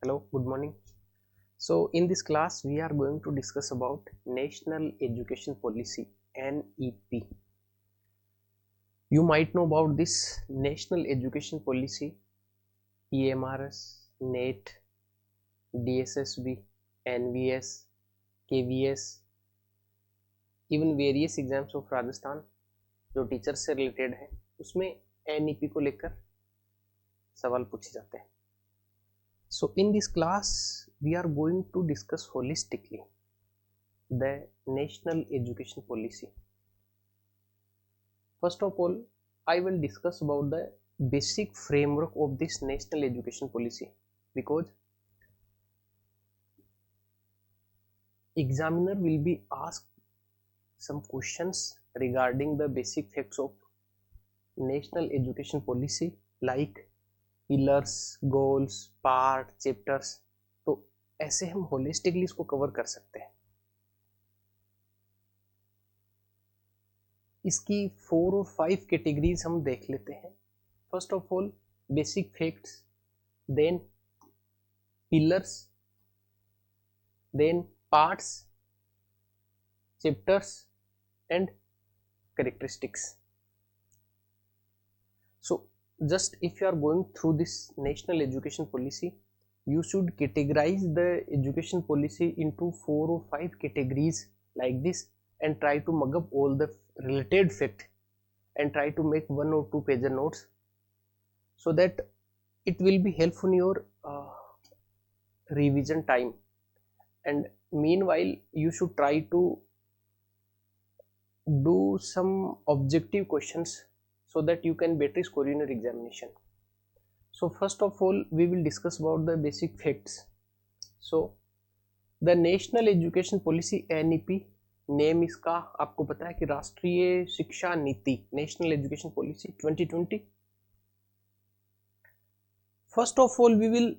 Hello, good morning. So in this class we are going to discuss about National Education Policy NEP. You might know about this National Education Policy, EMRS, NET, DSSB, NVS, KVS, even various exams of Rajasthan जो teachers से related है उसमें NEP को लेकर सवाल पूछे जाते हैं. So in this class we are going to discuss holistically the National Education Policy. First of all, I will discuss about the basic framework of this National Education Policy because examiner will be asked some questions regarding the basic facts of National Education Policy like pillars, goals, part, chapters. तो ऐसे हम holistically इसको cover कर सकते हैं. इसकी 4 और 5 categories हम देख लेते हैं. First of all basic facts, then pillars, then parts, chapters and characteristics. So just if you are going through this National Education Policy, you should categorize the education policy into 4 or 5 categories like this and try to mug up all the related fact and try to make 1 or 2 pager notes so that it will be helpful in your revision time. And meanwhile you should try to do some objective questions so that you can better score in your examination. So first of all we will discuss about the basic facts. So the National Education Policy NEP, name इसका आपको पता है कि राष्ट्रीय शिक्षा नीति, national education policy 2020. First of all we will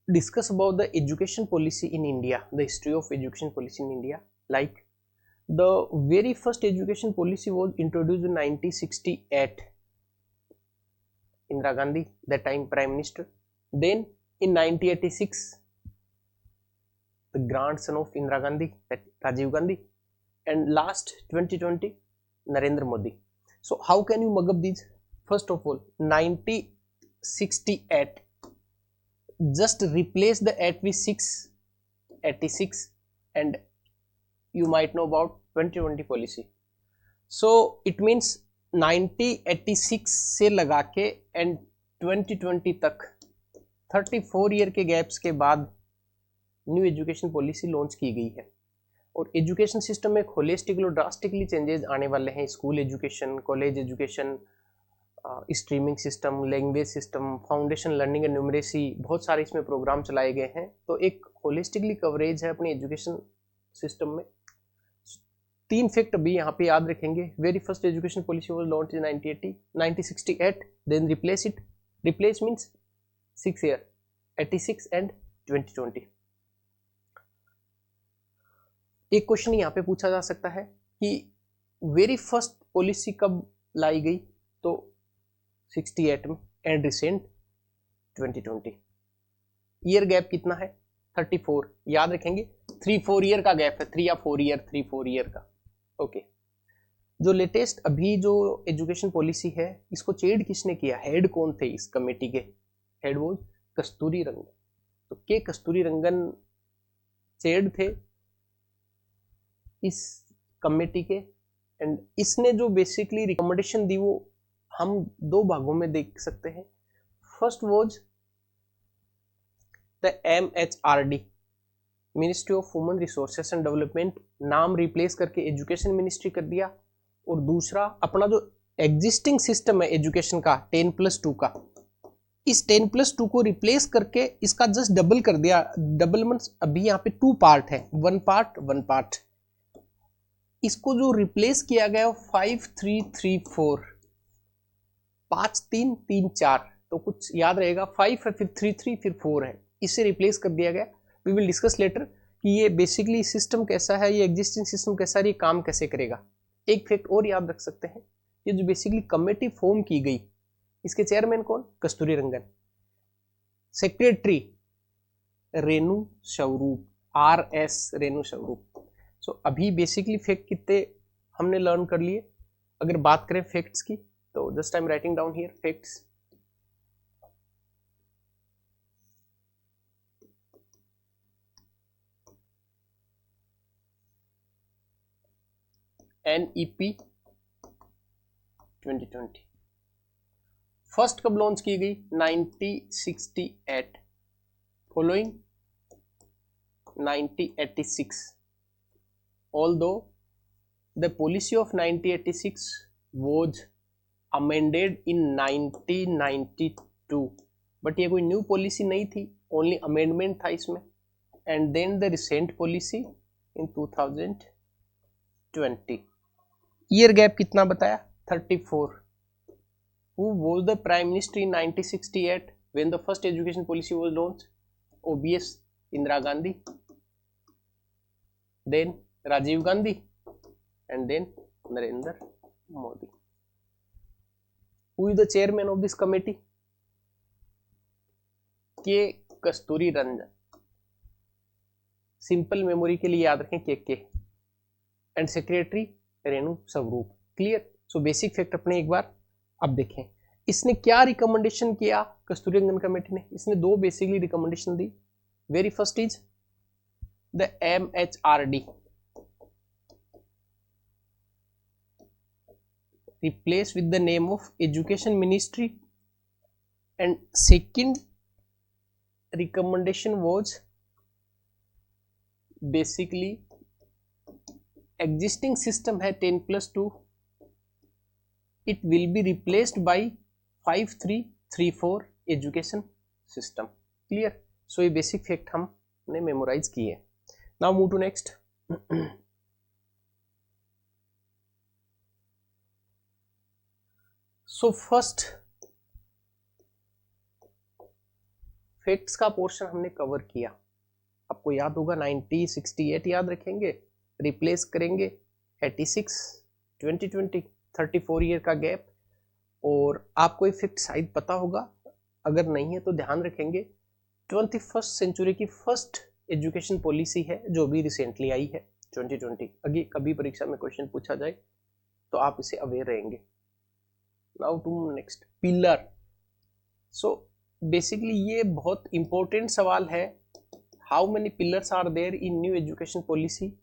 discuss about the education policy in India, the history of education policy in India. Like the very first education policy was introduced in 1968. Indira Gandhi, that time Prime Minister. Then in 1986, the grandson of Indira Gandhi, that Rajiv Gandhi. And last 2020, Narendra Modi. So how can you mug up these? First of all, 1968. Just replace the 8 with 86 and you might know about 2020 policy. So it means 1986 से लगा के and 2020 तक 34 year के gaps के बाद new education policy launch की गई है. और एजुकेशन सिस्टम में होलिस्टिकली और ड्रास्टिकली चेंजेस आने वाले हैं. School education, college education, streaming system, language system, foundation learning and numeracy, बहुत सारे इसमें प्रोग्राम चलाए गए हैं. तो एक होलिस्टिकली कवरेज है अपनी एजुकेशन सिस्टम में. 3 फैक्ट अभी यहाँ पे याद रखेंगे. Very first education policy was launch in 1968. Then replace means 6 year, 86 and 2020. एक क्वेश्चन यहाँ पे पूछा जा सकता है कि वेरी फर्स्ट पॉलिसी कब लाई गई, तो 68 में, एंड रिसेंट 2020. ईयर गैप कितना है? 34. याद रखेंगे 3-4 ईयर का गैप है, 3 या 4 ईयर, 3-4 ईयर का. ओके. जो लेटेस्ट अभी जो एजुकेशन पॉलिसी है इसको चेड किसने किया? हेड कौन थे इस कमेटी के? हेड वो कस्तूरी रंगन. तो के कस्तूरी रंगन चेड थे इस कमेटी के. एंड इसने जो बेसिकली रिकमेंडेशन दी वो हम 2 भागों में देख सकते हैं. First was the MHRD, ministry of human resources and development, नाम रिप्लेस करके एजुकेशन मिनिस्ट्री कर दिया. और दूसरा अपना जो एग्जिस्टिंग सिस्टम है एजुकेशन का 10+2 का, इस 10+2 को रिप्लेस करके इसका जस्ट डबल कर दिया. डबल मींस अभी यहाँ पे 2 पार्ट है, 1 पार्ट. इसको जो रिप्लेस किया गया 5-3-3-4, 5-3-3-4, तो कुछ याद रहेगा. 5 है, फिर 3-3, फिर 4 है. इसे रिप्लेस कर दिया गया. वी विल डिस्कस लेटर कि ये बेसिकली सिस्टम कैसा है, ये एग्जिस्टिंग सिस्टम कैसा है, ये काम कैसे करेगा. एक फैक्ट और याद रख सकते हैं, ये जो बेसिकली कमेटी फॉर्म की गई, इसके चेयरमैन कौन? कस्तूरी रंगन. सेक्रेटरी रेणु स्वरूप, RS रेणु स्वरूप। सो अभी बेसिकली फैक्ट कितने हमने लर्न कर लिए। अगर बात करें फैक्ट्स की तो just I am writing down here facts. NEP 2020 first कब लॉन्च की गई? 1968, following 1986। Although the policy of 1986 was amended in 1992, but ये कोई न्यू पॉलिसी नहीं थी, ओनली अमेंडमेंट था इसमें। And then the recent policy in 2020। Year gap कितना बताया? 34। Who was the prime minister in 1968 when the first education policy was launched? OBS Indira Gandhi, then Rajiv Gandhi, and then Narendra Modi. Who is the chairman of this committee? K. Kasturi Ranjan. Simple memory के लिए याद रखें के। And secretary Renu स्वरूप। Clear? So basic fact अपने एक बार अब देखें। इसने क्या रिकमेंडेशन किया कस्तूरी रंजन कमेटी ने? इसने दो basically recommendation the. Very first is the MHRD replaced with the name of Education Ministry, and second recommendation was basically existing system है 10+2, it will be replaced by 5334 education system. Clear? So ये basic fact हमने memorize किए। Now move to next. So first facts का portion हमने cover किया। आपको याद होगा 1968 याद रखेंगे, रिप्लेस करेंगे 86, 2020, 34 ईयर का गैप। और आपको ये फैक्ट शायद पता होगा, अगर नहीं है तो ध्यान रखेंगे 21st सेंचुरी की फर्स्ट एजुकेशन पॉलिसी है जो भी रिसेंटली आई है 2020। अभी कभी परीक्षा में क्वेश्चन पूछा जाए तो आप इसे अवेयर रहेंगे। Now to next, pillar. So basically ये बहुत इंपॉर्टेंट सवाल है, how many pillars are there in new education policy,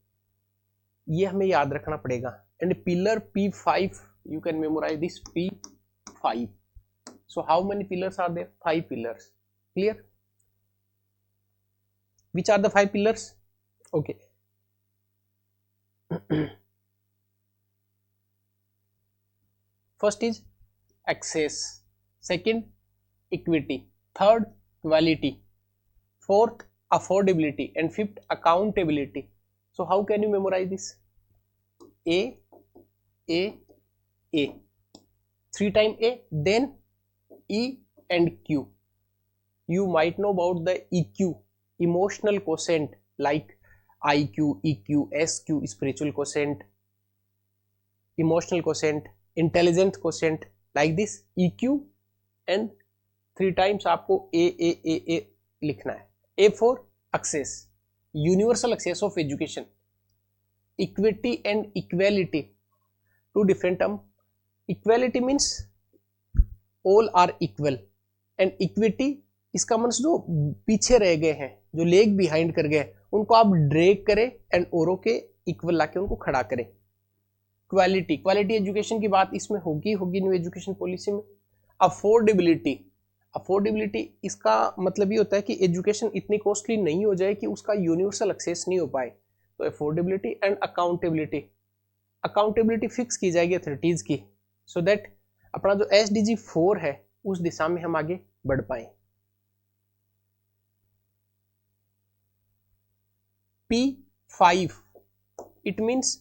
ये हमें याद रखना पड़ेगा। And pillar P5, you can memorise this P5। So how many pillars are there? 5 pillars. Clear? Which are the 5 pillars? Okay, first is access, second equity, third quality, fourth affordability, and fifth accountability. So how can you memorize this? A, A, 3 times A, then E and Q. You might know about the EQ, emotional quotient, like IQ, EQ, SQ, spiritual quotient, emotional quotient, intelligence quotient, like this EQ, and 3 times आपको A लिखना है। A for access, universal access of education, equity and equality, 2 different term। equality means all are equal, and equity इसका means जो पीछे रह गए हैं, जो लेग बिहाइंड कर गए, उनको आप ड्रैग करें एंड औरों के इक्वल लाके उनको खड़ा करें। क्वालिटी, क्वालिटी एजुकेशन की बात इसमें होगी न्यू एजुकेशन पॉलिसी में। अफोर्डेबिलिटी, अफोर्डेबिलिटी इसका मतलब ये होता है कि एजुकेशन इतनी कॉस्टली नहीं हो जाए कि उसका यूनिवर्सल एक्सेस नहीं हो पाए, तो affordability. And accountability, accountability fix की जाएगी अथॉरिटीज की, सो दैट अपना जो SDG 4 है उस दिशा में हम आगे बढ़ पाए। P5, इट मीन्स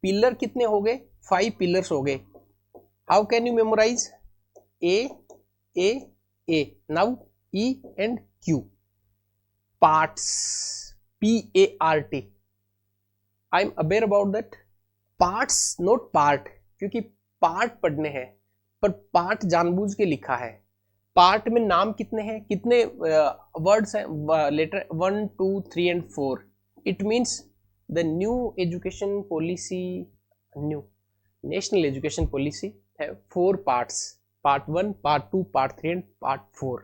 पिलर कितने हो गए? 5 पिलर्स हो गए। How can you memorise? A, now E and Q। Parts, PART, I am aware about that. Parts not part, क्योंकि पार्ट पढ़ने हैं, पर पार्ट जानबूझ के लिखा है। पार्ट में नाम कितने हैं, कितने वर्ड्स हैं, letter 1 2 3 and 4. It means the new education policy, new national education policy है 4 parts, part 1, part 2, part 3 and part 4.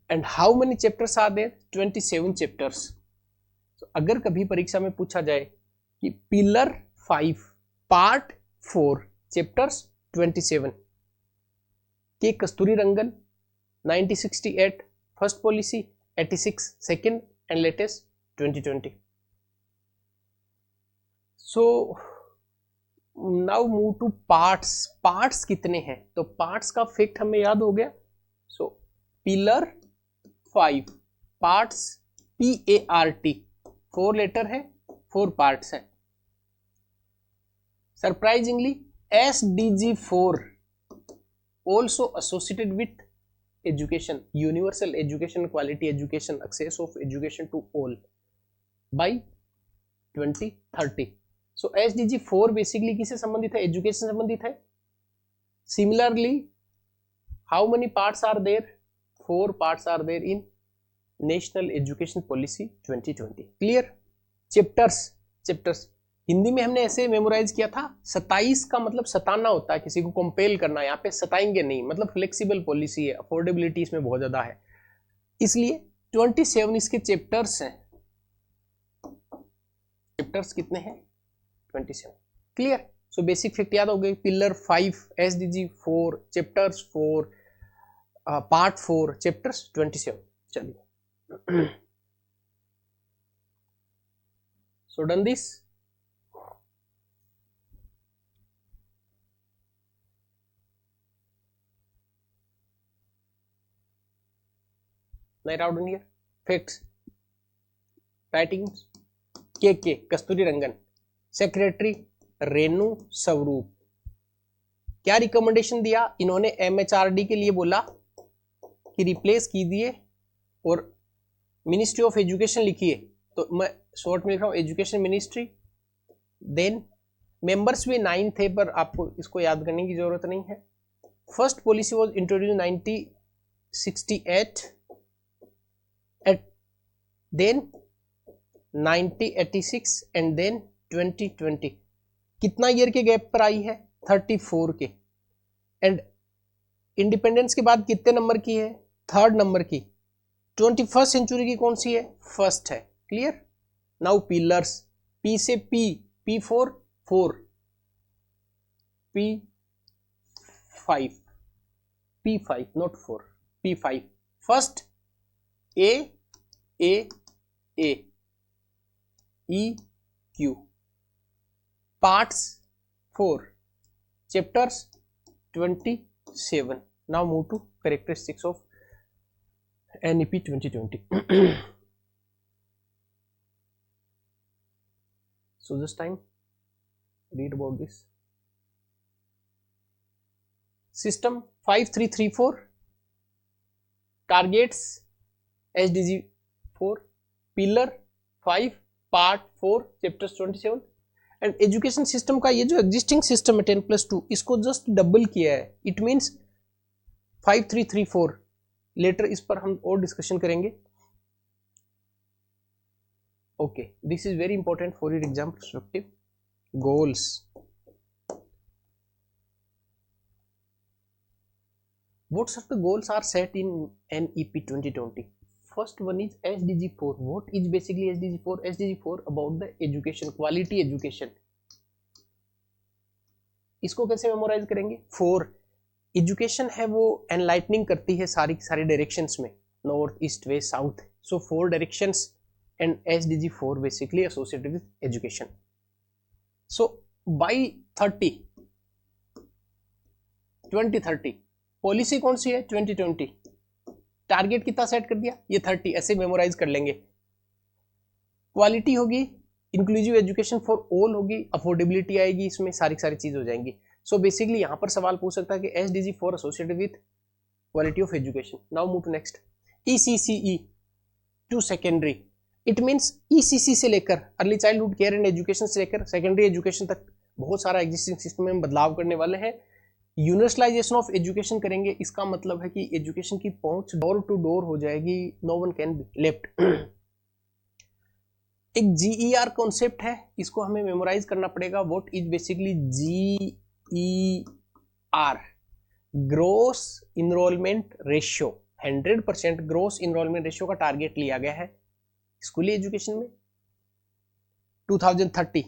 And how many chapters are there? 27 chapters. तो अगर कभी परीक्षा में पूछा जाए कि पिलर 5 पार्ट 4 चैप्टर्स 27, के कस्तूरी रंगन 1968 first policy, 86 second and latest 2020. So now move two parts. Parts कितने हैं? तो पार्ट्स का फैक्ट हमें याद हो गया. सो पिलर 5 पार्ट्स, PART 4 लेटर है, 4 पार्ट्स हैं. Surprisingly SDG 4 also associated with education, universal education, quality education, access of education to all by 2030. So SDG 4 basically किससे संबंधित है? एजुकेशन से संबंधित है. Similarly, how many parts are there? 4 parts are there in National Education Policy 2020. Clear? Chapters Hindi में हमने ऐसे memorise किया था. 27 का मतलब सताना होता है, किसी को कंपेल करना. यहाँ पे सताएंगे नहीं, मतलब फ्लेक्सिबल पॉलिसी है, अफोर्डेबिलिटी इसमें बहुत ज्यादा है, इसलिए 27 इसके चैप्टर्स हैं. चैप्टर्स कितने हैं? 27. क्लियर? सो बेसिक फैक्ट याद हो गए. Pillar 5, SDG 4, chapters 4, part 4, chapters 27. चलिए, so done this. Write out in here facts. Writings के कस्तूरी रंगन, सेक्रेटरी रेणु स्वरूप. क्या रिकमेंडेशन दिया इन्होंने? MHRD के लिए बोला कि रिप्लेस कीजिए और मिनिस्ट्री ऑफ एजुकेशन लिखिए. तो मैं शॉर्ट में लिख रहा हूं एजुकेशन मिनिस्ट्री. देन मेंबर्स भी 9 थे, पर आपको इसको याद करने की जरूरत नहीं है. First policy was introduced 1968, then 1986 and then 2020. कितना ईयर के गैप पर आई है? 34 के. एंड इंडिपेंडेंस के बाद कितने नंबर की है? 3rd नंबर की. 21st सेंचुरी की कौन सी है? फर्स्ट है. क्लियर? Now pillars. P से P4 4, P5 not 4, P5. First A E Q. Parts 4, chapters 27. Now move to characteristics of NEP 2020. So this time read about this system. 5334 targets SDG 4, pillar 5 part 4 chapters 27. And education system का ये जो existing system है 10+2, इसको just double किया है. It means 5334. Letter इस पर हम और डिस्कशन करेंगे. Okay, this is very important for your exam perspective. Goals. What sort of goals are set in NEP 2020? First one is SDG 4. What is basically SDG 4? SDG 4 about the education, quality education. इसको कैसे memorise करेंगे? 4 education है वो enlightening करती है सारी directions में, north east west south. So 4 directions and SDG 4 basically associated with education. So by 2030 policy कौन सी है? 2020. टारगेट कितना सेट कर दिया? ये 30. ऐसे मेमोराइज कर लेंगे. क्वालिटी होगी, इंक्लूसिव एजुकेशन फॉर ऑल होगी, अफोर्डेबिलिटी आएगी, इसमें सारी चीज हो जाएंगी. सो बेसिकली यहां पर सवाल पूछ सकता है कि SDG 4 associated with quality of education. Now move to next. ECCE to secondary. It means ECC से लेकर early childhood care and education से लेकर सेकेंडरी एजुकेशन तक बहुत सारा एग्जिस्टिंग सिस्टम में बदलाव करने वाले हैं. यूनिवर्सलाइजेशन ऑफ एजुकेशन करेंगे, इसका मतलब है कि एजुकेशन की पहुंच डोर टू डोर हो जाएगी, no one can be left. एक GER कॉन्सेप्ट है, इसको हमें मेमोराइज करना पड़ेगा। What is basically GER? Gross enrolment ratio. 100% gross enrolment ratio का टारगेट लिया गया है स्कूली एजुकेशन में 2030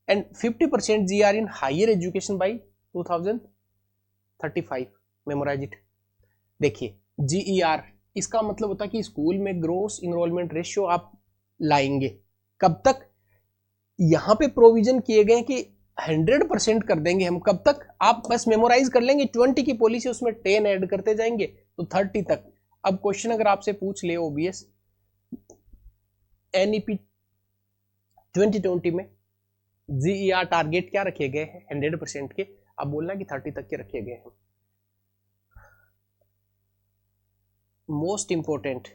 and 50% GR in higher education by 2035। Memorise it. देखिए GER इसका मतलब होता है कि स्कूल में ग्रोस इनरोलमेंट रेशियो आप लाएंगे। कब तक? यहां पे प्रोविजन किए गए कि 100% कर देंगे हम। कब तक? आप बस मेमोराइज कर लेंगे। 20 की पॉलिसी, उसमें 10 ऐड करते जाएंगे तो 30 तक। अब क्वेश्चन अगर आपसे पूछ ले OBS NEP 2020 में GER टारगेट क्या रखे गए हैं 100% के, अब बोलना कि 30 तक के रखे गए हैं। Most important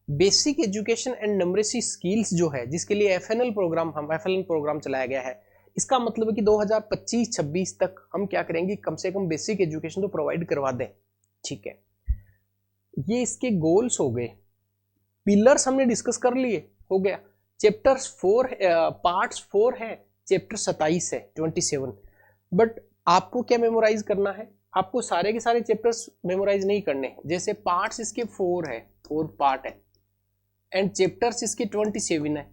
basic education and numeracy skills जो है, जिसके लिए FNL प्रोग्राम चलाया गया है। इसका मतलब है कि 2025-26 तक हम क्या करेंगे, कम से कम बेसिक एजुकेशन तो प्रोवाइड करवा दें। ठीक है, ये इसके गोल्स हो गए। पिलर्स हमने डिस्कस कर लिए, हो गया। चैप्टर्स 4 पार्ट्स 4 है, चैप्टर 27 है 27। बट आपको क्या मेमोराइज करना है? आपको सारे के सारे चैप्टर्स मेमोराइज नहीं करने। जैसे पार्ट्स इसके 4 है, 4 पार्ट है एंड चैप्टर्स इसके 27 है।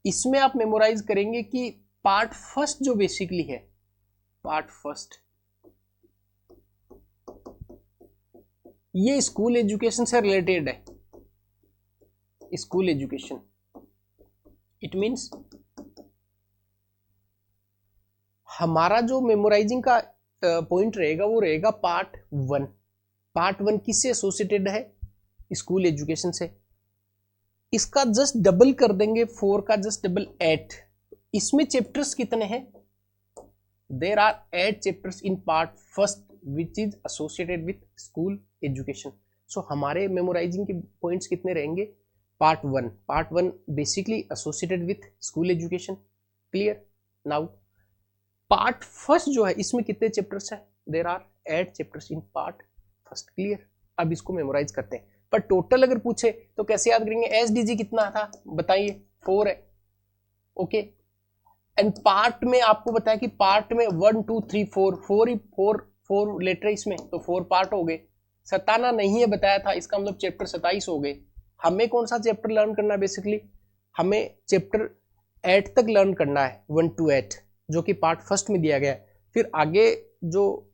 इसमें आप मेमोराइज करेंगे कि पार्ट फर्स्ट जो बेसिकली है, पार्ट फर्स्ट ये स्कूल एजुकेशन से रिलेटेड है। स्कूल एजुकेशन इट मींस हमारा जो मेमोराइजिंग का पॉइंट रहेगा वो रहेगा पार्ट 1। पार्ट 1 किससे एसोसिएटेड है? स्कूल एजुकेशन से। इसका जस्ट डबल कर देंगे, 4 का जस्ट डबल 8। इसमें चैप्टर्स कितने हैं? There are 8 chapters in part first which is associated with school education. So हमारे मेमोराइजिंग के पॉइंट्स कितने रहेंगे? Part 1 basically associated with school education. Clear? Now part first जो है, इसमें कितने चैप्टर्स हैं? There are 8 chapters in part first. Clear? अब इसको मेमोराइज करते हैं। पर टोटल अगर पूछे तो कैसे याद करेंगे? SDG कितना था बताइए? 4 है। ओके, एंड पार्ट में आपको बताया कि पार्ट में 1 2 3 4 लेटर इसमें, तो 4 पार्ट हो गए। सताना नहीं है बताया था, इसका मतलब चैप्टर 27 हो गए। हमें कौन सा चैप्टर लर्न करना है? बेसिकली हमें चैप्टर 8 तक लर्न करना है, 1 to 8, जो कि पार्ट फर्स्ट में दिया गया है। फिर आगे जो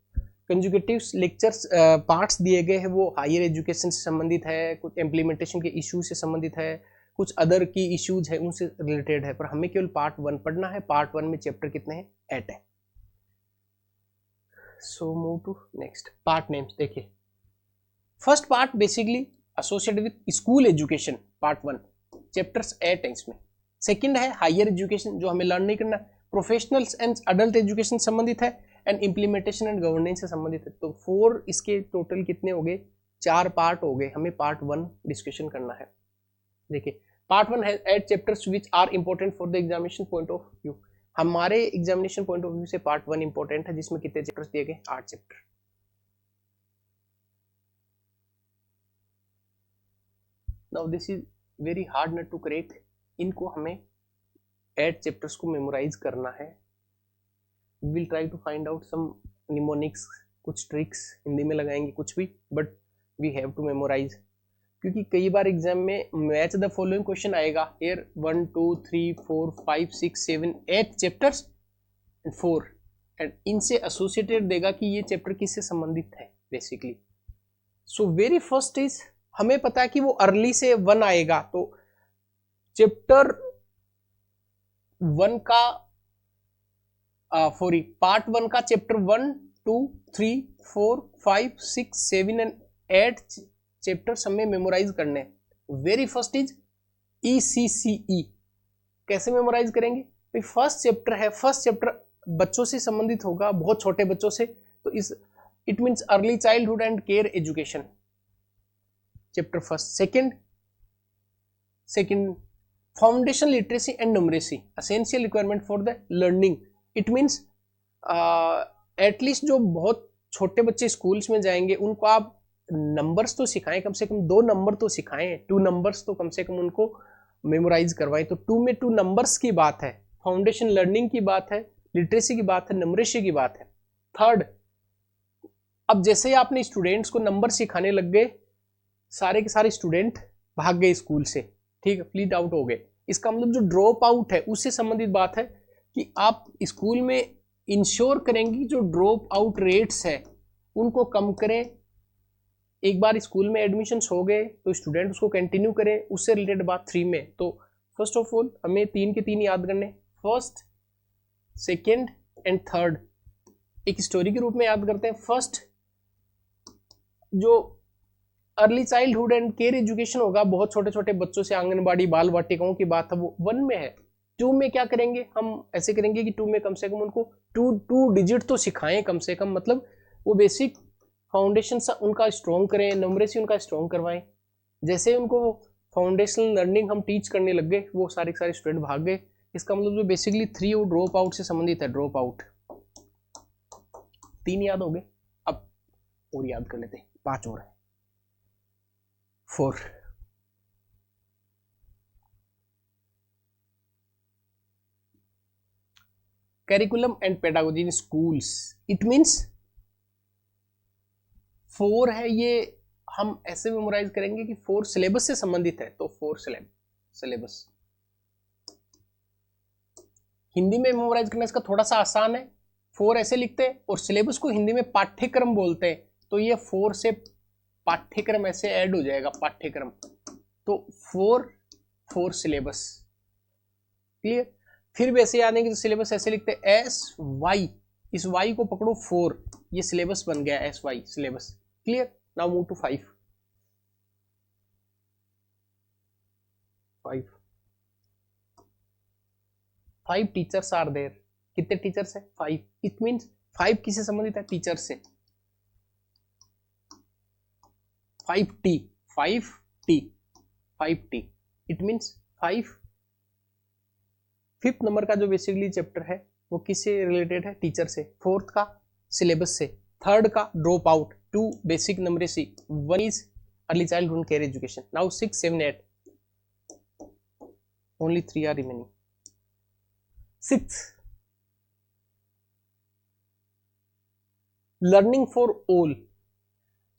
कंजुगेटिव लेक्चर्स पार्ट्स दिए गए हैं वो हायर एजुकेशन से संबंधित है, कुछ इम्प्लीमेंटेशन के इश्यूज से संबंधित है, कुछ अदर की इश्यूज है उनसे रिलेटेड है। पर हमें केवल पार्ट 1 पढ़ना है। पार्ट 1 में चैप्टर कितने हैं? 8 है। So move to next part names. देखिए first part basically associated with school education, part 1 chapters 8 है इसमें। सेकंड है हायर एजुकेशन, जो हमें लर्न नहीं करना। प्रोफेशनल्स एंड अडल्ट एजुकेशन संबंधित है एंड इम्प्लीमेंटेशन एंड गवर्नेंस से संबंधित है। तो 4 इसके टोटल कितने हो गए? 4 पार्ट हो गए। हमें पार्ट 1 डिस्कशन करना है। देखिए पार्ट 1 है 8 chapters which are important for the examination point of view. हमारे एग्जामिनेशन पॉइंट ऑफ व्यू से पार्ट 1 इंपॉर्टेंट है, जिसमें कितने चैप्टर्स दिए गए? 8 chapter. Now this is very hard nut to crack. इनको हमें 8 चैप्टर्स को मेमोराइज करना है। We will try to find out some mnemonics, कुछ ट्रिक्स हिंदी में लगाएंगे कुछ भी, but we have to memorise. क्योंकि कई बार एग्जाम में मैच द फॉलोइंग क्वेश्चन आएगा। हियर 1 2 3 4 5 6 7 8 चैप्टर्स एंड 4 एंड इनसे एसोसिएटेड देगा कि ये चैप्टर किससे संबंधित है basically. So very first is हमें पता है कि वो अर्ली से 1 आएगा, तो चैप्टर 1 का पार्ट 1 का चैप्टर 1 2 3 4 5 6 7 एंड 8 चैप्टर्स हमें मेमोराइज करने हैं। Very first is ECCE। कैसे मेमोराइज करेंगे भाई? फर्स्ट चैप्टर है, फर्स्ट चैप्टर बच्चों से संबंधित होगा, बहुत छोटे बच्चों से, तो इस it means early childhood and care education, chapter first. Second foundation literacy and numeracy, essential requirement for the learning. It means at least जो बहुत छोटे बच्चे स्कूल्स में जाएंगे उनको आप नंबर्स तो सिखाएं, कम से कम 2 नंबर तो सिखाएं, 2 नंबर्स तो कम से कम उनको मेमोराइज करवाएं। तो 2 में 2 नंबर्स की बात है, फाउंडेशन लर्निंग की बात है, लिटरेसी की बात है, न्यूमरेसी की बात है। थर्ड, अब जैसे ही आपने स्टूडेंट्स को नंबर सिखाने लग गए, सारे के सारे स्टूडेंट भाग गए स्कूल से, ठीक है, फ्लीट आउट हो गए। इसका मतलब जो ड्रॉप आउट है उससे संबंधित बात है कि आप स्कूल में इंश्योर करेंगे जो ड्रॉप आउट रेट्स है उनको कम करें। एक बार स्कूल में एडमिशन्स हो गए तो स्टूडेंट उसको कंटिन्यू करें। उससे रिलेटेड बात 3 में, तो फर्स्ट ऑफ ऑल हमें 3 के 3 याद करने, फर्स्ट, सेकेंड एंड थर्ड। एक स्टोरी के रूप में याद करते हैं। फर्स्ट, जो early childhood and care education होगा, बहुत छोटे छोटे बच्चों से आंगनबाड़ी बाल वाटिकाओं की बात है, वो 1 में है। 2 में क्या करेंगे हम, ऐसे करेंगे कि 2 में कम से कम उनको 2 डिजिट तो सिखाएं कम से कम, मतलब वो बेसिक फाउंडेशन उनका स्ट्रॉन्ग करें, नंबरेसी उनका स्ट्रॉन्ग करवाएं। जैसे उनको फाउंडेशनल लर्निंग हम टीच करने लग गए, वो सारे सारे स्टूडेंट भाग गए। इसका मतलब जो बेसिकली 3 और ड्रॉप आउट से संबंधित है, ड्रॉप आउट। 3 याद हो गए, अब और याद कर लेते हैं, 5 और है। 4, curriculum and pedagogy in schools. It means 4 है, ये हम ऐसे मेमोराइज करेंगे कि 4 सिलेबस से संबंधित है, तो 4 सिलेबस। हिंदी में मेमोराइज करना इसका थोड़ा सा आसान है, 4 ऐसे लिखते हैं और सिलेबस को हिंदी में पाठ्यक्रम बोलते हैं, तो ये 4 से पाठ्यक्रम ऐसे ऐड हो जाएगा, पाठ्यक्रम। तो 4 सिलेबस, क्लियर। फिर भी ऐसे याद है कि तो सिलेबस ऐसे लिखते हैं, एस वाई, इस वाई को पकड़ो 4, ये सिलेबस बन गया S Y syllabus, clear. Now move to 5। 5 teachers are there. कितने टीचर्स है? 5। इट मीन्स 5 किससे संबंधित है? टीचर से। 5T, 5T, 5T, it means 5। 5th number का जो बेसिकली चैप्टर है वो किससे रिलेटेड है? टीचर से। 4th का सिलेबस से। 3rd का drop out, 2 basic numeracy, 1 is early childhood care education. Now 6, 7, 8, only 3 are remaining. 6, learning for all.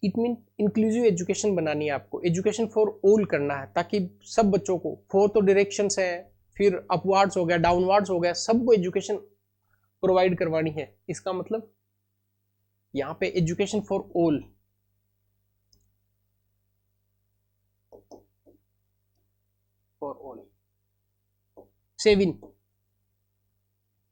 It mean inclusive education बनानी है आपको, एजुकेशन फॉर ऑल करना है, ताकि सब बच्चों को, 4 तो डायरेक्शंस है, फिर अपवार्ड्स हो गया, डाउनवार्ड्स हो गया, सबको एजुकेशन प्रोवाइड करवानी है। इसका मतलब यहां पे education for all. For all.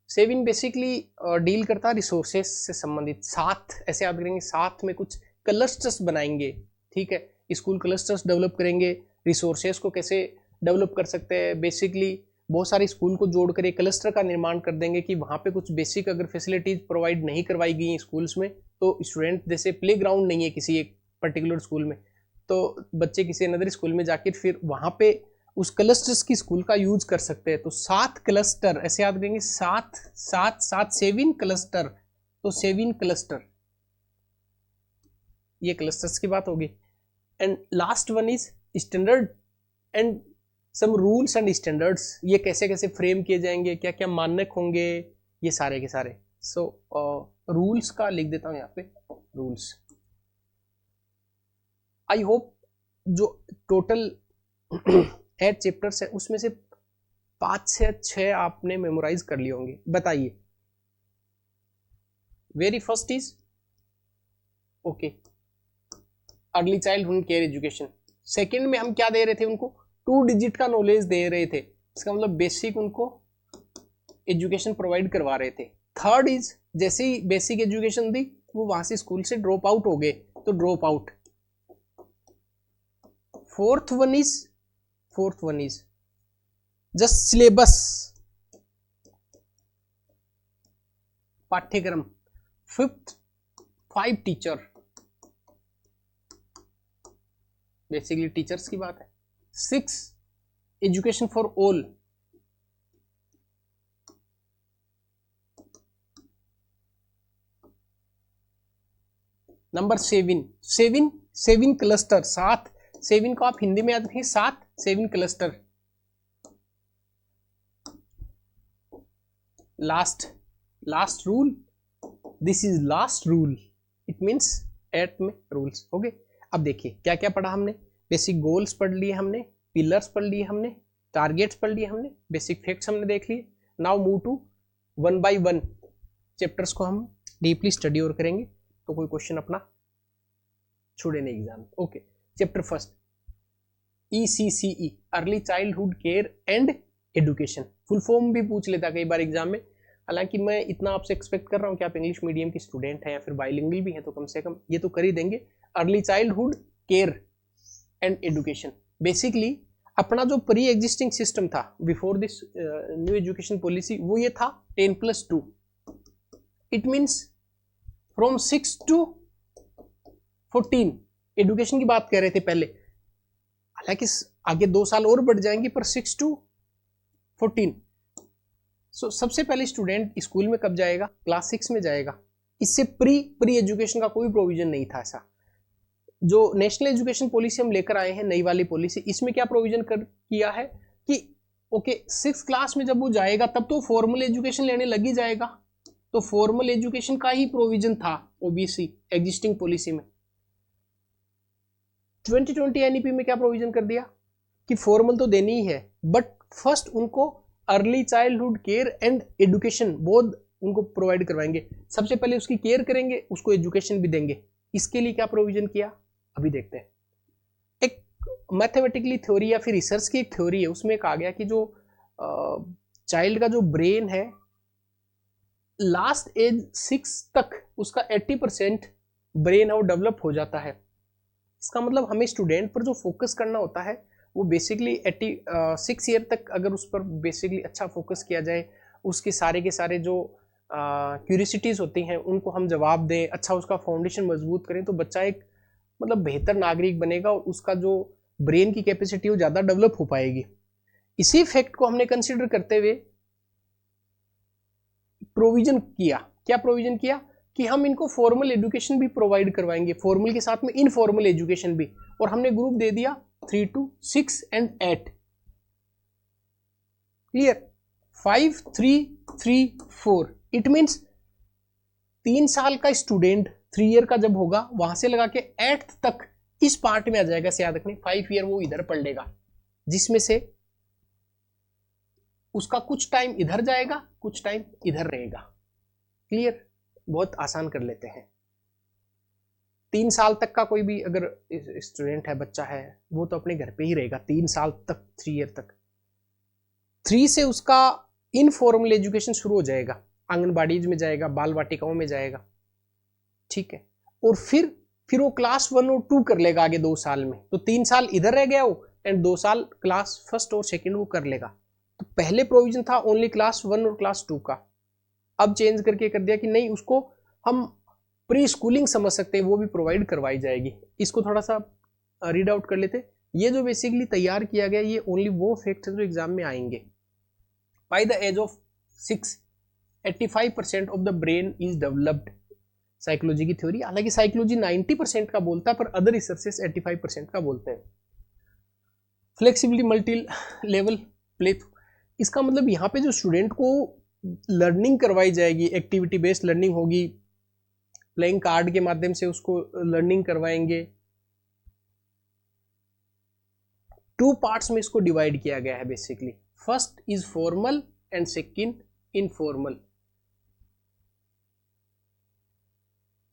7 basically deal करता है रिसोर्सेस से संबंधित। 7 ऐसे याद करेंगे, 7 में कुछ क्लस्टर्स बनाएंगे, ठीक है, स्कूल क्लस्टर्स डेवलप करेंगे। रिसोर्सेस को कैसे डेवलप कर सकते हैं, बेसिकली बहुत सारे स्कूल को जोड़कर एक क्लस्टर का निर्माण कर देंगे कि वहाँ पे कुछ बेसिक अगर फैसिलिटीज प्रोवाइड नहीं करवाई गई स्कूल्स में, तो स्टूडेंट, जैसे प्ले ग्राउंड नहीं है किसी एक पर्टिकुलर स्कूल में, तो बच्चे किसी अनदर स्कूल में जाकर फिर वहाँ पे उस क्लस्टर्स की स्कूल का यूज कर सकते हैं। तो 7 क्लस्टर ऐसे याद करेंगे, 7 क्लस्टर, तो 7 क्लस्टर, ये क्लस्टर्स की बात होगी। And last one is standard and some rules and standards. ये कैसे कैसे फ्रेम किए जाएंगे, क्या क्या मानक होंगे, ये सारे के सारे। सो रूल्स का लिख देता हूं यहाँ पे, रूल्स। आई होप जो टोटल 8 चैप्टर्स है उसमें से 5 से 6 आपने मेमोराइज कर लिए होंगे। बताइए, very first is okay, early childhood care education. Second में हम क्या दे रहे थे उनको? 2 डिजिट का नॉलेज दे रहे थे, इसका मतलब बेसिक उनको एजुकेशन प्रोवाइड करवा रहे थे। थर्ड इज, जैसे ही बेसिक एजुकेशन दी वो वहां से स्कूल से ड्रॉप आउट हो गए, तो drop out. Fourth one is just syllabus, पाठ्यक्रम। 5th 5 टीचर, बेसिकली टीचर्स की बात है। 6 education for all. Number 7, seven cluster, 7, 7 को आप हिंदी में याद रखिए 7, 7 cluster. Last rule, this is last rule, it means 8 में रूल्स हो गए। अब देखिए क्या क्या पढ़ा हमने, बेसिक गोल्स पढ़ लिए हमने, पिलर्स पढ़ लिए हमने, टारगेट्स पढ़ लिए हमने, बेसिक फैक्ट्स हमने देख लिए। Now move to 1 by 1 chapters को हम डीपली स्टडी और करेंगे, तो कोई क्वेश्चन अपना छोड़े नहीं exam. Okay, chapter first, ECCE, early childhood care and education. Full form भी पूछ लेता कई बार एग्जाम में, हालांकि मैं इतना आपसे एक्सपेक्ट कर रहा हूं कि आप इंग्लिश मीडियम की स्टूडेंट हैं या फिर बाइलिंगुअल भी हैं, तो कम से कम ये तो कर ही देंगे। Early childhood care and education, basically अपना जो प्री एग्जिस्टिंग सिस्टम था before this new education policy, वो ये था 10+2, it means from 6 to 14 education की बात कर रहे थे पहले, हालांकि आगे 2 साल और बढ़ जाएंगे, पर 6 to 14। सो सबसे पहले स्टूडेंट स्कूल में कब जाएगा, क्लास 6 में जाएगा। इससे प्री एजुकेशन का कोई प्रोविजन नहीं था ऐसा। जो नेशनल एजुकेशन पॉलिसी हम लेकर आए हैं, नई वाली पॉलिसी, इसमें क्या प्रोविजन किया है कि ओके 6 क्लास में जब वो जाएगा तब तो फॉर्मल एजुकेशन लेने लग ही जाएगा, तो फॉर्मल एजुकेशन का ही प्रोविजन था ओबीसी एग्जिस्टिंग पॉलिसी में। 2020 एनईपी में क्या प्रोविजन कर दिया कि फॉर्मल तो देनी ही है, बट फर्स्ट उनको early childhood care and education both उनको प्रोवाइड करवाएंगे। सबसे पहले उसकी केयर करेंगे, उसको एजुकेशन भी देंगे। इसके लिए क्या प्रोविजन किया अभी देखते हैं। एक मैथमेटिकली थ्योरी या फिर रिसर्च की एक थ्योरी है, उसमें कहा गया कि जो चाइल्ड का जो ब्रेन है लास्ट एज 6 तक उसका 80% ब्रेन है वो डेवलप हो जाता है। इसका मतलब हमें स्टूडेंट पर जो फोकस करना होता है वो बेसिकली 6 ईयर तक अगर उस पर बेसिकली अच्छा फोकस किया जाए, उसके सारे के सारे जो क्यूरियोसिटीज होती हैं उनको हम जवाब दें, अच्छा उसका फाउंडेशन मजबूत करें, तो बच्चा एक मतलब बेहतर नागरिक बनेगा और उसका जो ब्रेन की कैपेसिटी वो ज़्यादा डेवलप हो पाएगी। इसी फैक्ट को हमने कंसिडर करते हुए प्रोविजन किया। क्या प्रोविजन किया कि हम इनको फॉर्मल एजुकेशन भी प्रोवाइड करवाएंगे, फॉर्मल के साथ में इनफॉर्मल एजुकेशन भी, और हमने ग्रुप दे दिया 3 to 6 and 8। Clear, 5 3 3 4, it means 3 साल का स्टूडेंट 3 ईयर का जब होगा वहां से लगा के 8th तक इस पार्ट में आ जाएगा। से याद रखनी 5 ईयर वो इधर पढ़ लेगा, जिसमें से उसका कुछ टाइम इधर जाएगा, कुछ टाइम इधर रहेगा। क्लियर, बहुत आसान कर लेते हैं। 3 साल तक का कोई भी अगर स्टूडेंट है, बच्चा है, वो तो अपने घर पे ही रहेगा 3 साल तक, 3 ईयर तक। 3 से उसका इनफॉर्मल एजुकेशन शुरू हो जाएगा, आंगनबाड़ीज में जाएगा, बाल वाटिकाओं में जाएगा, ठीक है, और फिर वो क्लास 1 और 2 कर लेगा आगे 2 साल में, तो 3 साल इधर रह गया वो, एंड 2 साल क्लास 1 और 2 वो कर लेगा। तो पहले प्रोविजन था ओनली क्लास 1 और क्लास 2 का, अब चेंज करके कर दिया कि नहीं, उसको हम प्री स्कूलिंग समझ सकते हैं, वो भी प्रोवाइड करवाई जाएगी। इसको थोड़ा सा रीड आउट कर लेते। ये जो बेसिकली तैयार किया गया, ये ओनली वो फैक्ट है जो एग्जाम में आएंगे। By the age of 6 85% of the brain is developed, psychology की थ्योरी। हालांकि साइकोलॉजी 90% का बोलता है, पर अदर रिसर्चेस 85% का बोलते हैं। फ्लेक्सिबिलिटी मल्टी लेवल प्ले, इसका मतलब यहाँ पे जो स्टूडेंट को लर्निंग करवाई जाएगी, एक्टिविटी बेस्ड लर्निंग होगी, प्लेइंग कार्ड के माध्यम से उसको लर्निंग करवाएंगे। 2 पार्ट्स में इसको डिवाइड किया गया है basically. First is formal and second informal.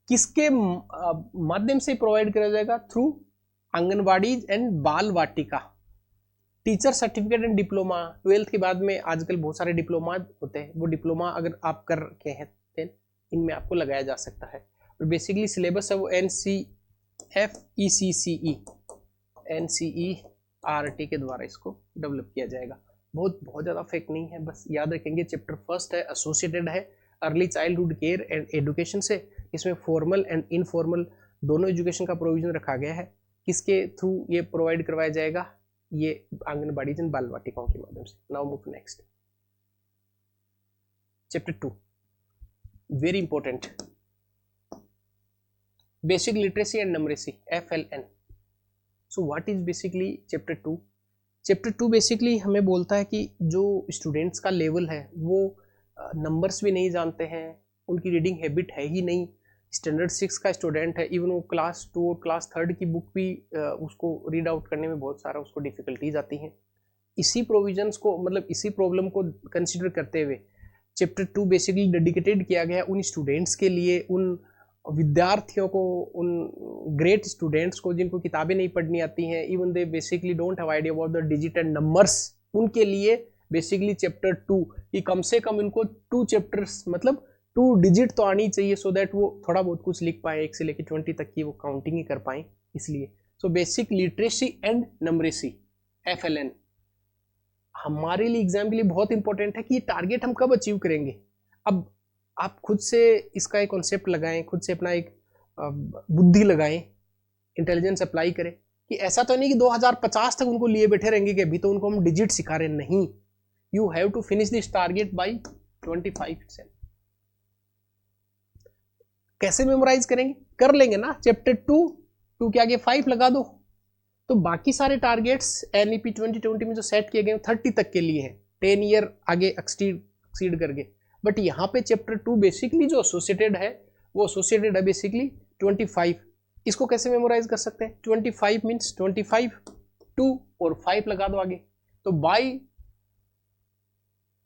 किसके माध्यम से प्रोवाइड किया जाएगा? Through anganwadi and Bal Vatika. Teacher certificate and diploma, 12th के बाद में आजकल बहुत सारे डिप्लोमा होते हैं, वो डिप्लोमा अगर आप कर रखे हैं तो इनमें आपको लगाया जा सकता है। और बेसिकली सिलेबस है वो NCERT के द्वारा इसको डेवलप किया जाएगा। बहुत ज़्यादा फेक नहीं है, बस याद रखेंगे चैप्टर फर्स्ट है, एसोसिएटेड है early childhood care and education से। इसमें फॉर्मल एंड इनफॉर्मल दोनों एजुकेशन का प्रोविजन रखा गया है। किसके थ्रू ये प्रोवाइड करवाया जाएगा? ये आंगनबाड़ी एंड बाल वाटिकाओं के माध्यम से। Now move to next chapter 2, very important. Basic literacy and numeracy, FLN। So what is basically chapter 2? Chapter 2 basically हमें बोलता है कि जो स्टूडेंट्स का लेवल है वो नंबर्स भी नहीं जानते हैं, उनकी रीडिंग हैबिट है ही नहीं। स्टैंडर्ड 6 का स्टूडेंट है, इवन वो क्लास 2 और क्लास 3 की बुक भी उसको रीड आउट करने में बहुत सारा उसको डिफिकल्टीज आती हैं। इसी प्रोविजंस को, मतलब इसी प्रॉब्लम को कंसिडर करते हुए चैप्टर 2 बेसिकली डेडिकेटेड किया गया उन स्टूडेंट्स के लिए, उन विद्यार्थियों को, उन ग्रेट स्टूडेंट्स को जिनको किताबें नहीं पढ़नी आती हैं, even they basically don't have idea about the digit and numbers, उनके लिए बेसिकली चैप्टर 2 कि कम से कम इनको 2 चैप्टर्स मतलब 2 डिजिट तो आनी चाहिए, सो दैट वो थोड़ा बहुत कुछ लिख पाए, 1 से लेकर 20 तक की वो काउंटिंग ही कर पाए। इसलिए so basic literacy and numeracy, FLN हमारे लिए एग्जाम के लिए बहुत इंपॉर्टेंट है कि ये टारगेट हम कब अचीव करेंगे। अब आप खुद से इसका एक कॉन्सेप्ट लगाएं, खुद से अपना एक बुद्धि लगाएं, इंटेलिजेंस अप्लाई करें कि ऐसा तो नहीं कि 2050 तक उनको लिए बैठे रहेंगे कि अभी तो उनको हम डिजिट सिखा रहे हैं, नहीं। You have to finish this target by 25%। कैसे मेमोराइज करेंगे? कर लेंगे ना, चैप्टर 2 के आगे 5 लगा दो, तो बाकी सारे टारगेट्स NEP 2020 में जो सेट किए गए 30 तक के लिए हैं, 10 ईयर आगे एक्सीड करके। बट यहाँ पे चैप्टर 2 बेसिकली जो एसोसिएटेड है वो एसोसिएटेड है बेसिकली 25। इसको कैसे मेमोराइज कर सकते हैं? 25 मीन्स 25, 2 और 5 लगा दो आगे, तो बाय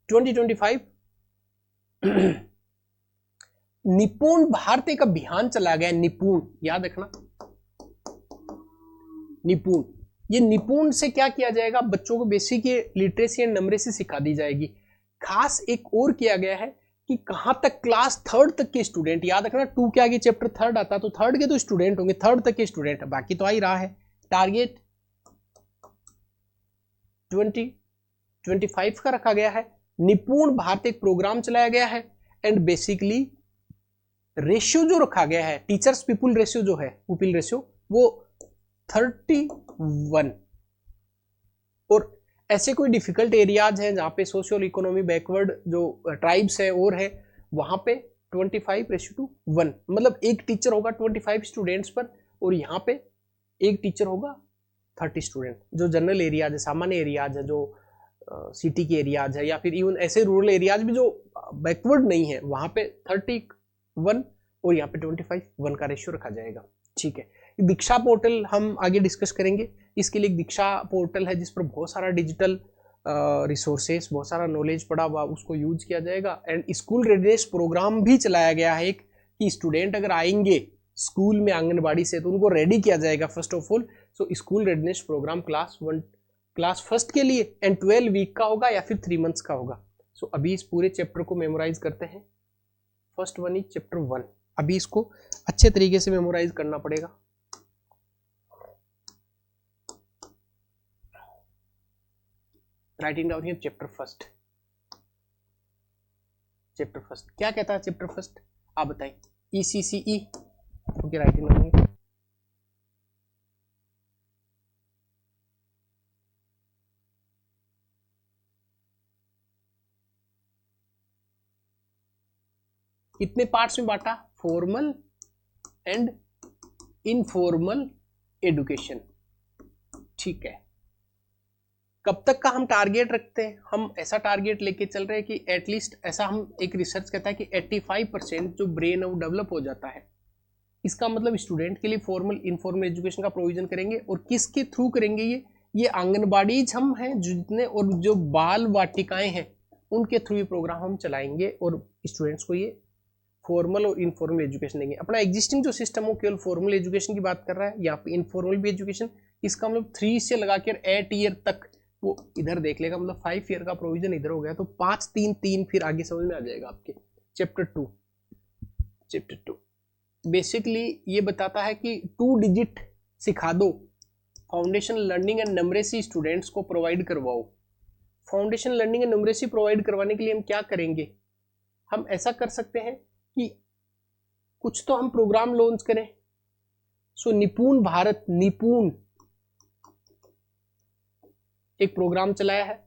2025 निपुण भारत एक अभियान चला गया। निपुण याद रखना, निपुण, ये निपुण से क्या किया जाएगा? बच्चों को बेसिक लिटरेसी एंड नंबरेसी सिखा दी जाएगी। खास एक और किया गया है कि कहां तक, क्लास 3 तक के स्टूडेंट, याद रखना 2 के आगे चैप्टर 3 आता तो 3 के तो स्टूडेंट होंगे, 3 तक के स्टूडेंट, बाकी तो आ ही रहा है। टारगेट 2025 का रखा गया है। निपुण भारत एक प्रोग्राम चलाया गया है एंड बेसिकली रेशियो जो रखा गया है, टीचर्स पीपुल रेशियो जो है, पुपिल रेशियो, वो 31। और ऐसे कोई डिफिकल्ट एरियाज हैं जहां पे सोशियल इकोनॉमी बैकवर्ड जो ट्राइब्स है और है, वहां पे 25:1, मतलब एक टीचर होगा 25 स्टूडेंट्स पर, और यहाँ पे एक टीचर होगा 30 स्टूडेंट। जो जनरल एरियाज है, सामान्य एरियाज है, जो सिटी के एरियाज है, या फिर इवन ऐसे रूरल एरियाज भी जो बैकवर्ड नहीं है, वहां पे 31 और यहाँ पे 25:1 का रेशियो रखा जाएगा। ठीक है, दीक्षा पोर्टल हम आगे डिस्कस करेंगे। इसके लिए दीक्षा पोर्टल है जिस पर बहुत सारा डिजिटल रिसोर्सेस, बहुत सारा नॉलेज पड़ा हुआ, उसको यूज किया जाएगा। एंड स्कूल रेडीनेस प्रोग्राम भी चलाया गया है एक, कि स्टूडेंट अगर आएंगे स्कूल में आंगनबाड़ी से तो उनको रेडी किया जाएगा first of all. So school readiness programme class first के लिए एंड 12 वीक का होगा या फिर 3 मंथ्स का होगा। सो अभी इस पूरे चैप्टर को मेमोराइज करते हैं। First one is chapter 1। अभी इसको अच्छे तरीके से मेमोराइज करना पड़ेगा। Writing down here chapter first. Chapter first क्या कहता है? चैप्टर फर्स्ट आप बताइए। ECCE, okay, writing down here. कितने पार्ट्स में बांटा? Formal and informal education. ठीक है, कब तक का हम टारगेट रखते हैं? हम ऐसा टारगेट लेके चल रहे हैं कि एटलीस्ट, ऐसा हम एक रिसर्च कहता है कि 85% जो ब्रेन है वो डेवलप हो जाता है। इसका मतलब स्टूडेंट के लिए फॉर्मल इनफॉर्मल एजुकेशन का प्रोविजन करेंगे, और किसके थ्रू करेंगे? ये आंगनबाड़ीज हम हैं जितने, और जो बाल वाटिकाएं हैं उनके थ्रू ये प्रोग्राम हम चलाएंगे, और स्टूडेंट्स को ये फॉर्मल और इनफॉर्मल एजुकेशन देंगे। अपना एग्जिस्टिंग जो सिस्टम हो केवल फॉर्मल एजुकेशन की बात कर रहा है, या फिर इनफॉर्मल भी एजुकेशन, इसका मतलब 3 से लगा कर 8 ईयर तक वो इधर देख लेगा, मतलब 5 ईयर का प्रोविजन इधर हो गया, तो 5 3 3 फिर आगे समझ में आ जाएगा आपके। चैप्टर 2 बेसिकली ये बताता है कि 2 डिजिट सिखा दो, फाउंडेशन लर्निंग एंड नंबरेसी स्टूडेंट्स को प्रोवाइड करवाओ। फाउंडेशन लर्निंग एंड नंबरेसी प्रोवाइड करवाने के लिए हम क्या करेंगे? हम ऐसा कर सकते हैं कि कुछ तो हम प्रोग्राम लॉन्च करें। सो निपुण भारत, निपुण एक प्रोग्राम चलाया है।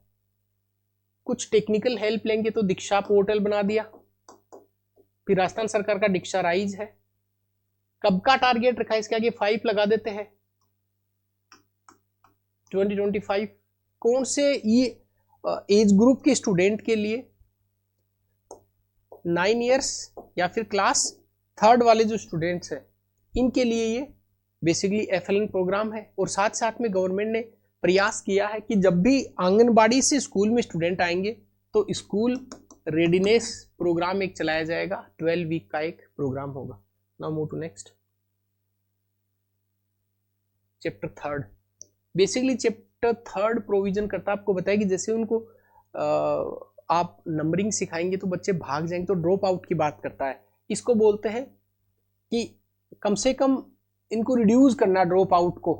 कुछ टेक्निकल हेल्प लेंगे तो दीक्षा पोर्टल बना दिया। फिर राजस्थान सरकार का दीक्षा राइज है, कब का टारगेट रखा है इसके आगे 5 लगा देते हैं, 2025। कौन से ये एज ग्रुप के स्टूडेंट के लिए, 9 इयर्स या फिर क्लास थर्ड वाले जो स्टूडेंट्स हैं इनके लिए ये बेसिकली FLN प्रोग्राम है। और साथ साथ में गवर्नमेंट ने प्रयास किया है कि जब भी आंगनबाड़ी से स्कूल में स्टूडेंट आएंगे तो स्कूल रेडीनेस प्रोग्राम एक चलाया जाएगा, 12 वीक का एक प्रोग्राम होगा। Now move to next, chapter third. Basically chapter third provision करता है, आपको बताया कि जैसे उनको आप नंबरिंग सिखाएंगे तो बच्चे भाग जाएंगे, तो ड्रॉप आउट की बात करता है। इसको बोलते हैं कि कम से कम इनको रिड्यूस करना ड्रॉप आउट को,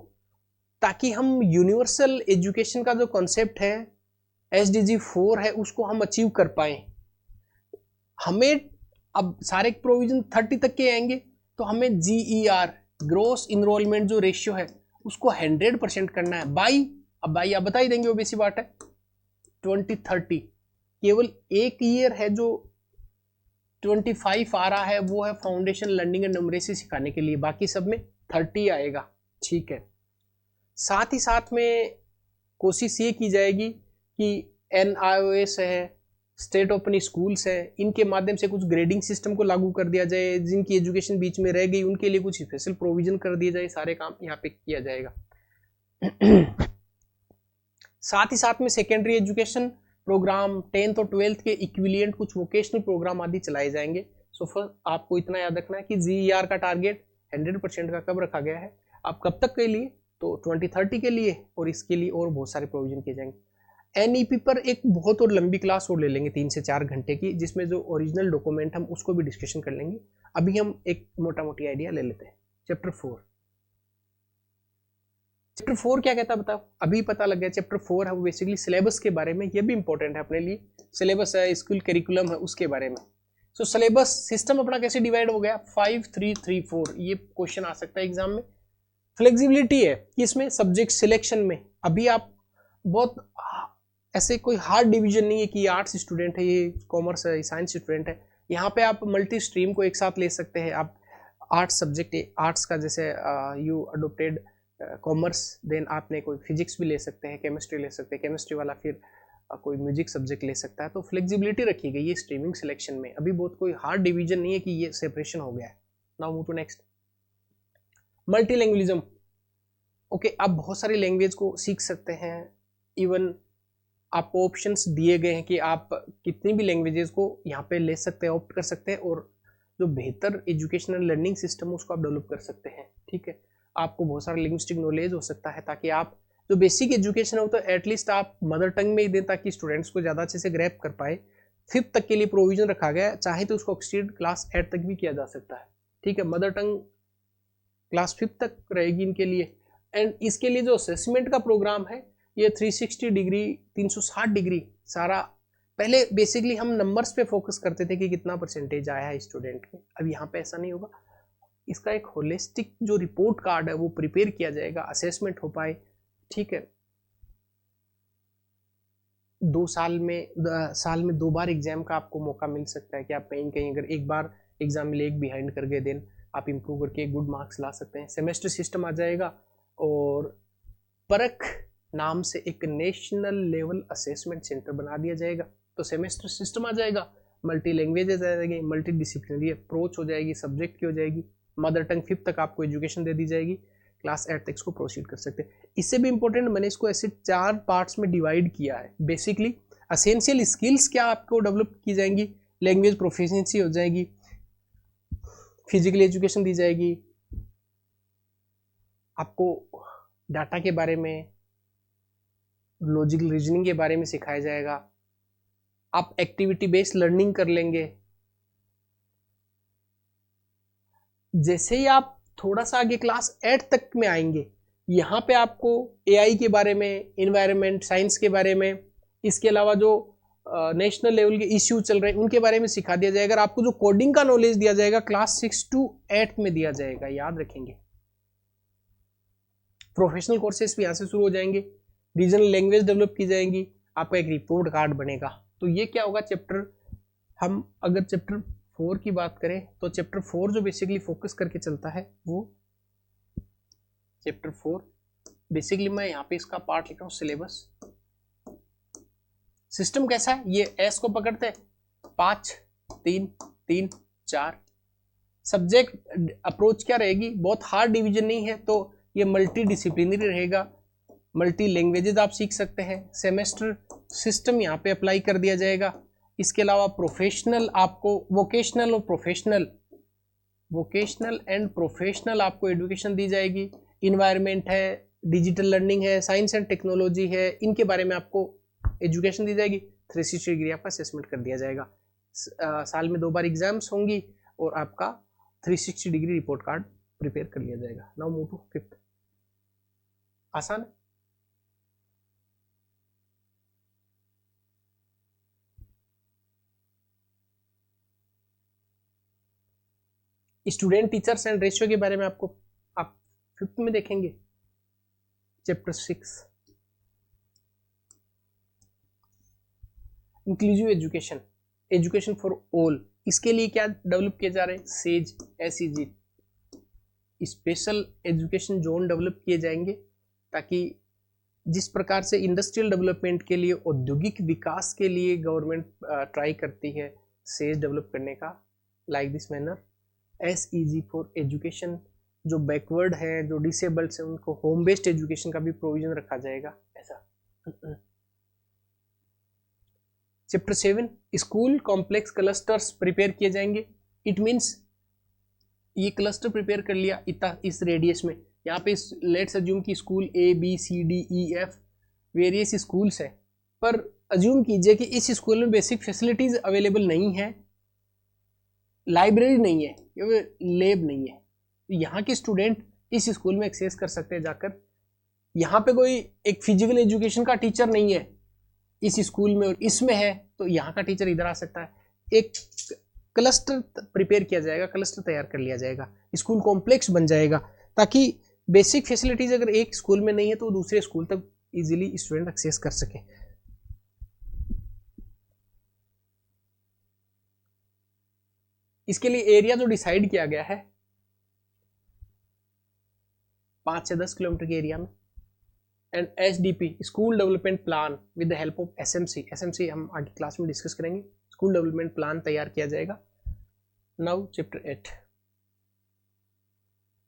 ताकि हम यूनिवर्सल एजुकेशन का जो कॉन्सेप्ट है SDG 4 है उसको हम अचीव कर पाए। हमें अब सारे प्रोविजन 30 तक के आएंगे तो हमें GER ग्रोस इनरोलमेंट जो रेशियो है उसको 100% करना है बाई, अब बाई आप बता ही देंगे, वो बेसी बात है, 2030। केवल एक ईयर है जो 25 आ रहा है, वो है फाउंडेशन लर्निंग एंड न्यूमरेसी सिखाने के लिए, बाकी सब में 30 आएगा, ठीक है। साथ ही साथ में कोशिश ये की जाएगी कि NIOS है, स्टेट ओपन स्कूल्स है, इनके माध्यम से कुछ ग्रेडिंग सिस्टम को लागू कर दिया जाए, जिनकी एजुकेशन बीच में रह गई उनके लिए कुछ स्पेशल प्रोविजन कर दिया जाए, सारे काम यहाँ पे किया जाएगा। साथ ही साथ में सेकेंडरी एजुकेशन प्रोग्राम 10th और 12th के इक्विलिएंट कुछ वोकेशनल प्रोग्राम आदि चलाए जाएंगे। सो फर्स्ट आपको इतना याद रखना है कि GER का टारगेट 100% का कब रखा गया है, आप कब तक के लिए, तो 2030 के लिए, और इसके लिए और बहुत सारे प्रोविजन किए जाएंगे। NEP पर एक बहुत और लंबी क्लास और ले लेंगे 3 से 4 घंटे की, जिसमें जो ओरिजिनल डॉक्यूमेंट हम उसको भी डिस्कशन कर लेंगे। अभी हम एक मोटा मोटी आइडिया ले लेते हैं। चैप्टर 4 क्या कहता है बताओ, अभी पता लग गया। चैप्टर 4 है वो बेसिकली सिलेबस के बारे में, ये भी इंपॉर्टेंट है अपने लिए, सिलेबस है, स्कूल करिकुलम है, उसके बारे में। सो सिलेबस सिस्टम अपना कैसे डिवाइड हो गया, 5 3 3 4, ये क्वेश्चन आ सकता है एग्जाम में। फ्लेक्सिबिलिटी है कि इसमें सब्जेक्ट सिलेक्शन में अभी आप बहुत ऐसे कोई हार्ड डिवीजन नहीं है कि ये आर्ट्स स्टूडेंट है, ये कॉमर्स है, साइंस स्टूडेंट है। यहाँ पे आप मल्टी स्ट्रीम को एक साथ ले सकते हैं। आप आर्ट्स सब्जेक्ट, आर्ट्स का जैसे यू अडोप्टेड कॉमर्स, देन आपने कोई फिजिक्स भी ले सकते हैं, केमिस्ट्री ले सकते हैं, केमिस्ट्री वाला फिर कोई म्यूजिक सब्जेक्ट ले सकता है। तो फ्लेक्सिबिलिटी रखी गई है स्ट्रीमिंग सिलेक्शन में, अभी बहुत कोई हार्ड डिवीजन नहीं है कि ये सेपरेशन हो गया है। Now move to next, multilingualism. Okay, आप बहुत सारी लैंग्वेज को सीख सकते हैं, इवन आपको ऑप्शंस दिए गए हैं कि आप कितनी भी लैंग्वेजेस को यहाँ पे ले सकते हैं, ऑप्ट कर सकते हैं, और जो बेहतर एजुकेशनल लर्निंग सिस्टम उसको आप डेवलप कर सकते हैं, ठीक है। आपको बहुत सारा लिंग्विस्टिक नॉलेज हो सकता है, ताकि आप जो बेसिक एजुकेशन हो तो एटलीस्ट आप मदर टंग में ही दें, ताकि स्टूडेंट्स को ज़्यादा अच्छे से ग्रैप कर पाए। 5th तक के लिए प्रोविजन रखा गया है, चाहे तो उसको एक्सटेंड क्लास 8 तक भी किया जा सकता है, ठीक है। मदर टंग क्लास 5th तक रहेगी इनके लिए। एंड इसके लिए जो असेसमेंट का प्रोग्राम है ये 360 डिग्री 360 डिग्री सारा, पहले बेसिकली हम नंबर्स पे फोकस करते थे कि कितना परसेंटेज आया है स्टूडेंट के, अब यहाँ पे ऐसा नहीं होगा। इसका एक होलिस्टिक जो रिपोर्ट कार्ड है वो प्रिपेयर किया जाएगा, असेसमेंट हो पाए, ठीक है। 2 साल में 2 बार एग्जाम का आपको मौका मिल सकता है कि आप कहीं कहीं अगर एक बार एग्जाम में एक बिहाइंड कर गए, देन आप इम्प्रूव करके गुड मार्क्स ला सकते हैं। सेमेस्टर सिस्टम आ जाएगा, और परख नाम से एक नेशनल लेवल असेसमेंट सेंटर बना दिया जाएगा। तो सेमेस्टर सिस्टम आ जाएगा, मल्टी लैंग्वेजेस आ जाएगी, मल्टी डिसिप्लिनरी अप्रोच हो जाएगी, सब्जेक्ट की हो जाएगी, मदर टंग 5th तक आपको एजुकेशन दे दी जाएगी, क्लास 8 तक इसको प्रोसीड कर सकते हैं। इससे भी इंपॉर्टेंट मैंने इसको ऐसे 4 पार्ट्स में डिवाइड किया है। बेसिकली असेंशियल स्किल्स क्या आपको डेवलप की जाएंगी, लैंग्वेज प्रोफिशिएंसी हो जाएगी, फिजिकल एजुकेशन दी जाएगी, आपको डाटा के बारे में, लॉजिकल रीजनिंग के बारे में सिखाया जाएगा, आप एक्टिविटी बेस्ड लर्निंग कर लेंगे। जैसे ही आप थोड़ा सा आगे क्लास 8 तक में आएंगे, यहाँ पे आपको AI के बारे में, इन्वायरमेंट साइंस के बारे में, इसके अलावा जो नेशनल लेवल के इश्यू चल रहे हैं उनके बारे में सिखा दिया जाएगा। आपको जो कोडिंग का नॉलेज दिया जाएगा क्लास 6 to 8 में दिया जाएगा, याद रखेंगे। प्रोफेशनल कोर्सेज भी यहाँ से शुरू हो जाएंगे, रीजनल लैंग्वेज डेवलप की जाएंगी, आपका एक रिपोर्ट कार्ड बनेगा। तो ये क्या होगा चैप्टर, हम अगर चैप्टर 4 की बात करें तो चैप्टर 4 जो बेसिकली फोकस करके चलता है वो चैप्टर 4 बेसिकली मैं यहाँ पे इसका पार्ट लिख रहा हूँ सिलेबस। सिस्टम कैसा है, ये एस को पकड़ते 5 3 3 4। सब्जेक्ट अप्रोच क्या रहेगी, बहुत हार्ड डिवीजन नहीं है तो ये मल्टी डिसिप्लिनरी रहेगा, मल्टी लैंग्वेजेस आप सीख सकते हैं। सेमेस्टर सिस्टम यहाँ पे अप्लाई कर दिया जाएगा। इसके अलावा प्रोफेशनल आपको वोकेशनल एंड प्रोफेशनल आपको एजुकेशन दी जाएगी। इन्वायरमेंट है, डिजिटल लर्निंग है, साइंस एंड टेक्नोलॉजी है, इनके बारे में आपको एजुकेशन दी जाएगी। 360 डिग्री आपका असेसमेंट कर दिया जाएगा। साल में 2 बार एग्जाम्स होंगी और आपका 360 डिग्री रिपोर्ट कार्ड प्रिपेयर कर लिया जाएगा। Now move to 5th। आसान है। स्टूडेंट टीचर्स एंड रेशियो के बारे में आपको आप 5th में देखेंगे। Chapter 6 inclusive education, education for all. इसके लिए क्या डेवलप किए जा रहे हैं, says SEG special education zone develop किए जाएंगे ताकि जिस प्रकार से इंडस्ट्रियल डेवलपमेंट के लिए, औद्योगिक विकास के लिए गवर्नमेंट ट्राई करती है सेज डेवलप करने का, like this manner SEG for education. जो बैकवर्ड है, जो डिसेबल्ड है, उनको होम बेस्ड एजुकेशन का भी प्रोविजन रखा जाएगा ऐसा। Chapter 7 school complex clusters prepare किए जाएंगे। इट मींस ये क्लस्टर प्रिपेयर कर लिया इतना इस रेडियस में। यहाँ पे लेट्स अज्यूम कि स्कूल ABCDEF वेरियस स्कूल्स है, पर अज्यूम कीजिए कि इस स्कूल में बेसिक फैसिलिटीज अवेलेबल नहीं है, लाइब्रेरी नहीं है, लैब नहीं है। यहाँ के स्टूडेंट इस स्कूल में एक्सेस कर सकते हैं जाकर। यहाँ पे कोई एक फिजिकल एजुकेशन का टीचर नहीं है इस स्कूल में और इसमें है, तो यहाँ का टीचर इधर आ सकता है। एक क्लस्टर प्रिपेयर किया जाएगा, क्लस्टर तैयार कर लिया जाएगा, स्कूल कॉम्प्लेक्स बन जाएगा ताकि बेसिक फैसिलिटीज अगर एक स्कूल में नहीं है तो दूसरे स्कूल तक इजीली स्टूडेंट एक्सेस कर सके। इसके लिए एरिया जो डिसाइड किया गया है 5 से 10 किलोमीटर के एरिया में, and SDP school development plan with the help of SMC हम आगे क्लास में डिस्कस करेंगे। स्कूल डेवलपमेंट प्लान तैयार किया जाएगा। नाउ चैप्टर 8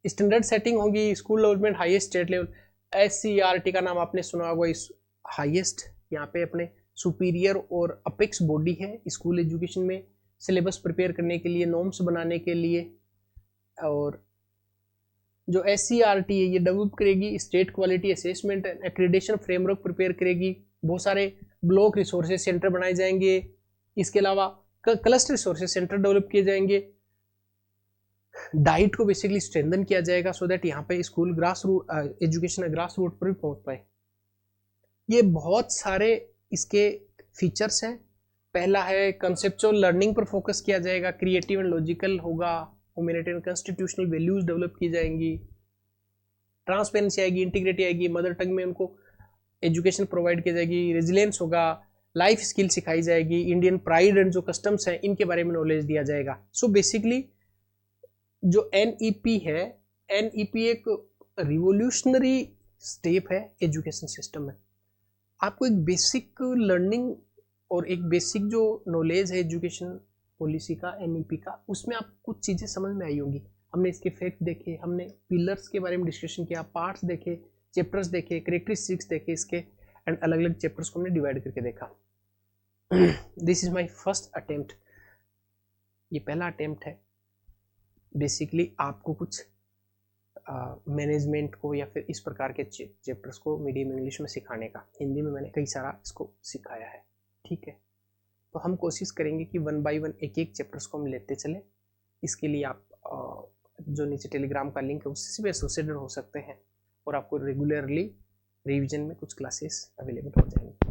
स्टैंडर्ड सेटिंग होगी, school development highest state level. SCERT का नाम आपने सुना होगा, इस हाईएस्ट यहाँ पे अपने सुपीरियर और अपेक्स बॉडी है स्कूल एजुकेशन में सिलेबस प्रिपेयर करने के लिए, नॉर्म्स बनाने के लिए। और जो SCERT है ये डेवलप करेगी state quality assessment and accreditation framework prepare करेगी। बहुत सारे ब्लॉक रिसोर्सेज सेंटर बनाए जाएंगे। इसके अलावा क्लस्टर रिसोर्सेज सेंटर डेवलप किए जाएंगे। डाइट को बेसिकली स्ट्रेंथन किया जाएगा सो दैट यहाँ पे school grass root education grass root पर भी पहुंच पाए। ये बहुत सारे इसके फीचर्स हैं। पहला है कंसेप्चुअल लर्निंग पर फोकस किया जाएगा, क्रिएटिव एंड लॉजिकल होगा, ह्यूमैनिटेरियन कॉन्स्टिट्यूशनल वैल्यूज डेवलप की जाएंगी, ट्रांसपेरेंसी आएगी, इंटीग्रिटी आएगी, मदर टंग में उनको एजुकेशन प्रोवाइड की जाएगी, रेजिलियंस होगा, लाइफ स्किल सिखाई जाएगी, इंडियन प्राइड एंड जो कस्टम्स हैं इनके बारे में नॉलेज दिया जाएगा। सो बेसिकली जो NEP है, NEP एक रिवोल्यूशनरी स्टेप है एजुकेशन सिस्टम में। आपको एक बेसिक लर्निंग और एक बेसिक जो नॉलेज है एजुकेशन पॉलिसी का, NEP का, उसमें आपको कुछ चीज़ें समझ में आई होंगी। हमने इसके फैक्ट देखे, हमने पिलर्स के बारे में डिस्कशन किया, पार्ट्स देखे, चैप्टर्स देखे, कैरेक्टरिस्टिक्स देखे इसके, एंड अलग अलग चैप्टर्स को हमने डिवाइड करके देखा। This is my first attempt, ये पहला अटेम्प्ट है बेसिकली आपको कुछ मैनेजमेंट को या फिर इस प्रकार के चैप्टर्स को मीडियम इंग्लिश में सिखाने का। हिंदी में मैंने कई सारा इसको सिखाया है, ठीक है। तो हम कोशिश करेंगे कि 1 बाय 1 एक एक चैप्टर्स को हम लेते चले। इसके लिए आप जो नीचे टेलीग्राम का लिंक है उससे भी एसोसिएटेड हो सकते हैं और आपको रेगुलरली रिवीजन में कुछ क्लासेस अवेलेबल हो जाएंगे।